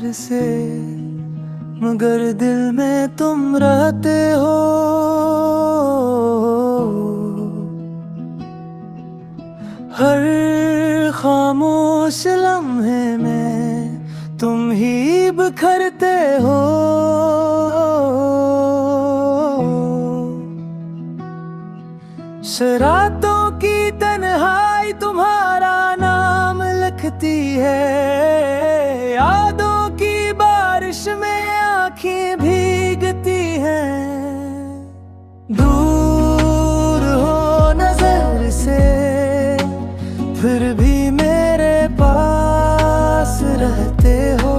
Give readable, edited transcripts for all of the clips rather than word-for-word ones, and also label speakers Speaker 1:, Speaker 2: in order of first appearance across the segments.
Speaker 1: नजर से, मगर दिल में तुम रहते हो। हर खामोश लम्हे में तुम ही बिखरते हो। शरारतों की तन्हाई तुम्हारा नाम लिखती है। यादों की बारिश में आँखें भीगती हैं। दूर हो नजर से फिर भी मेरे पास रहते हो।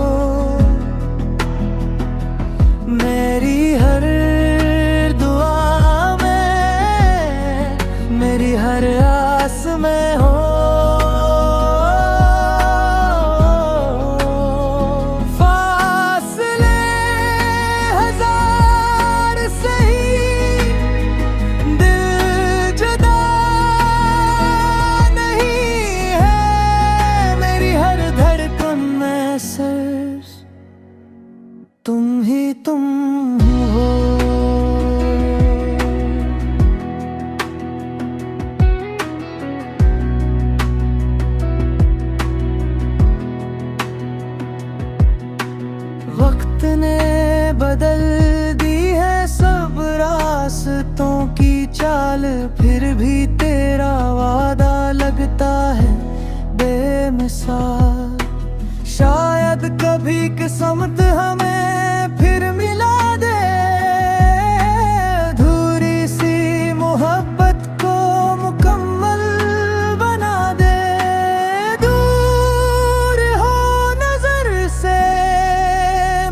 Speaker 1: मेरी हर दुआ में, मेरी हर आस में हो। फासले हजार सही, दिल जुदा नहीं है। मेरी हर धड़कन में सिर्फ तुम ही तुम हो। वक्त ने बदल दी है सब रास्तों की चाल, फिर भी तेरा वादा लगता है बेमिसाल। शायद कभी किस्मत हमें फिर मिला दे, अधूरी सी मोहब्बत को मुकम्मल बना दे। दूर हो नजर से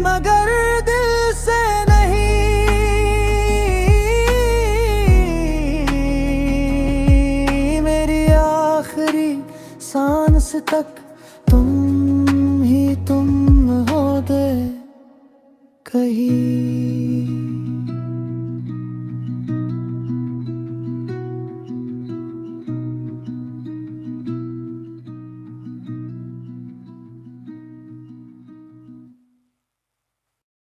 Speaker 1: मगर दिल से नहीं। मेरी आखिरी सांस तक तुम ही तुम हो दे कहीं।